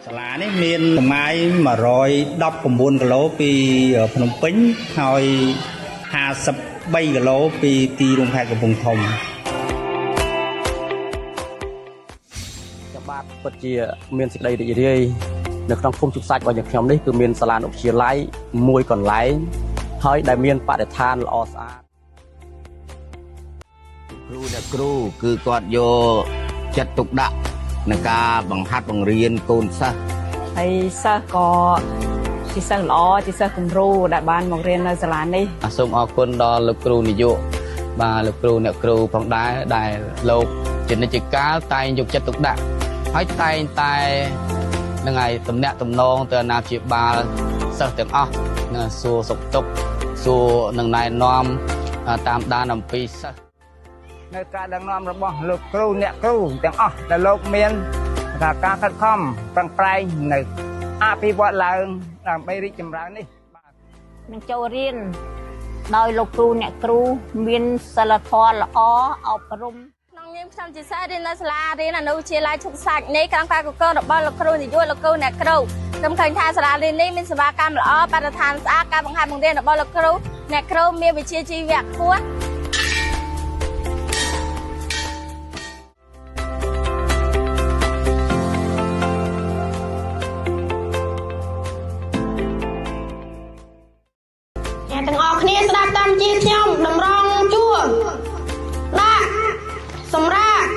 សាលានេះមានចម្ងាយ119គីឡូពីភ្នំពេញហើយ53គីឡូពីទីរួមខេត្តកំពង់ធំបាទពិតជាមានសេចក្តីរីករាយនៅក្នុងភូមិជុកសាច់របស់យើងខ្ញុំនេះគឺមានសាលាឧទ្យាល័យមួយកន្លែងហើយដែលមានបរិស្ថានល្អស្អាតអ្នកគ្រូគឺគាត់យកចិត្តទុកដាក់ในការបង្ហាត់បង្រៀនកូនសិស្សហើយសិស្សក៏ជាសិស្សល្អជាសិស្សគំរូដែលបានមករៀននៅសាលានេះសូមអរគុណដល់លោកគ្រូនាយកបាទលោកគ្រូអ្នកគ្រូផងដែរដែលលោកជានិច្ចកាលតែងយកចិត្តទុកដាក់ហើយតែងតែនឹងឲ្យតំណាក់តំណងទៅអាណាព្យាបាលសិស្សទាំងអស់សួរសុខទុក្ខសួរនឹងណែនាំតាមដានអំពីសិស្សនៅការដឹកនាំរបស់លោកគ្រូអ្នកគ្រូទាំងអស់ដែលលោកមានការខិតខំប្រឹងប្រែងនៅអភិវឌ្ឍឡើងដើម្បីរីកចម្រើននេះបាទនឹងចូលរៀនដោយលោកគ្រូអ្នកគ្រូមានសិលធម៌ល្អអប់រំក្នុងនាមខ្ញុំជាសិស្សរៀននៅសាលារៀនអនុវិទ្យាល័យឈុកសាច់នេះខាងការកករបស់លោកគ្រូនាយកលោកគ្រូអ្នកគ្រូខ្ញុំឃើញថាសាលារៀននេះមានសេវាកម្មល្អបរិស្ថានស្អាតការបង្ហាត់បង្រៀនរបស់លោកគ្រូអ្នកគ្រូមានវិជ្ជាជីវៈខ្ពស់ទាំងអស់គ្នាស្ដាប់តាមជាខ្ញុំតម្រង់ជួរដាក់សម្រាប់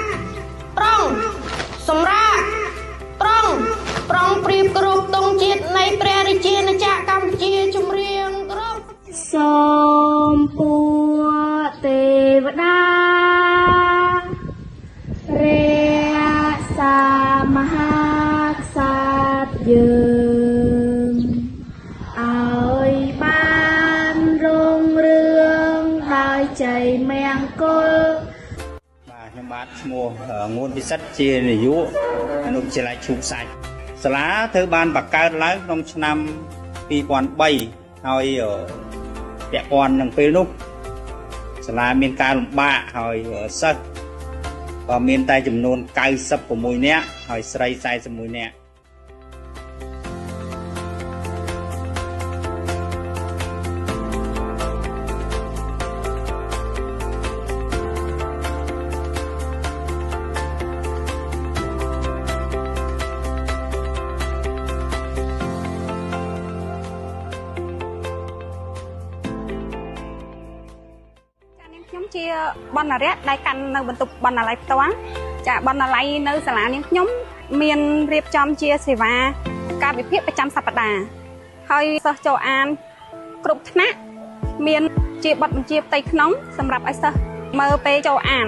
ប្រងសម្រាប់ប្រងព្រៀបគ្រប់ទង់ជាតិនៃព្រះរាជាណាចក្រកម្ពុជាជំរាបគ្រប់សូមពួរទេវតារាសាមហាក្សត្រយើងឲ្យបានរុងរឿងដោយជ័យមង្គលបាទខ្ញុំបាទឈ្មោះងួនពិសិដ្ឋជានាយកអនុវិទ្យាល័យឈូកសាច់សាលាត្រូវបានបង្កើតឡើងក្នុងឆ្នាំ2003ហើយពាក់ព័ន្ធនឹងពេលនោះសាលាមានការលំបាកហើយសិស្សក៏មានតែចំនួន96នាក់ហើយស្រី41នាក់ខ្ញុំជាបណ្ណារក្សដែលកាន់នៅបន្ទប់បណ្ណាល័យផ្ទាល់ចាបណ្ណាល័យនៅសាលានាងខ្ញុំមានរៀបចំជាសេវាការវិភាគប្រចាំសប្តាហ៍ហើយសិស្សចូលអានគ្រប់ថ្នាក់មានជាបទបញ្ជាផ្ទៃក្នុងសម្រាប់ឲ្យសិស្សមើលពេលចូលអាន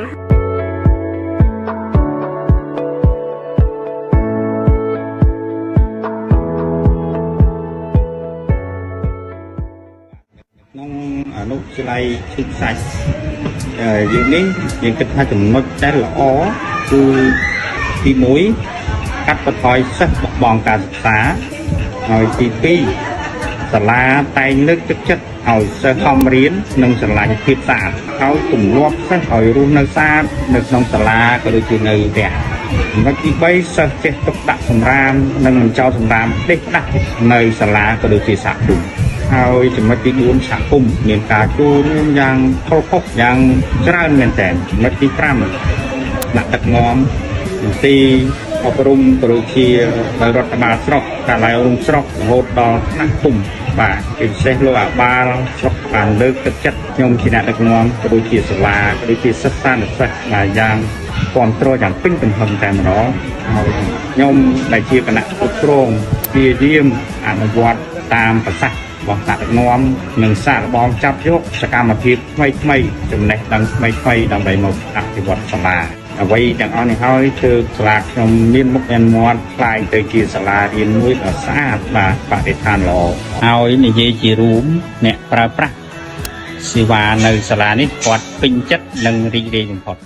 ក្នុងអនុវិទ្យាល័យឈឹកសាច់យើងនេះយើងគិតថាចំណុចដែលល្អគឺទី1កាត់បន្ថយសិស្សបោះបង់ការសិក្សាហើយទី2សាលាតែងលើកទឹកចិត្តឲ្យសិស្សខំរៀននិងស្រឡាញ់ភាពស្អាតហើយទម្លាប់សិស្សឲ្យរស់នៅស្អាតនៅក្នុងសាលាក៏ដូចជានៅផ្ទះចំណុចទី3សិស្សចេះទុកដាក់សម្រាមនិងមិនចោលសម្រាមផ្ដេសផ្ដាស់នៅសាលាក៏ដូចជាសហគមន៍ហើយចំណុចទី4សហគមន៍មានការចូលរួមយ៉ាងខុសៗយ៉ាងច្រើនមែនទែនចំណុចទី5ដាក់ទឹកនាំមន្ទីរអប់រំក៏ដូចជារដ្ឋបាលស្រុកកាលាយរំស្រុករហូតដល់ថ្នាក់ភូមិបាទជាពិសេសលោកអាបាលស្រុកបានលើកទឹកចិត្តខ្ញុំជាអ្នកដឹកនាំក៏ដូចជាសាលាក៏ដូចជាសិស្សានុសិស្សដែលយ៉ាងគ្រប់គ្រងយ៉ាងពេញទំហឹងតែម្ដងហើយខ្ញុំដែលជាគណៈគ្រប់គ្រងព្យាយាមអនុវត្តតាមប្រសាសន៍របស់ថ្នាក់ដឹកនាំនិងសាកល្បងចាប់យកសកម្មភាពថ្មីៗចំណេះដឹងថ្មីៗដើម្បីមកអភិវឌ្ឍសាលាអ្វីទាំងអស់នេះហើយទើបសាលាខ្ញុំមានមុខមានមាត់ខ្លាយទៅជាសាលារៀនមួយដ៏ស្អាតបាទបរិស្ថានល្អហើយនិយាយជារួមអ្នកប្រើប្រាស់សេវានៅសាលានេះគាត់ពេញចិត្តនិងរីករាយបំផុត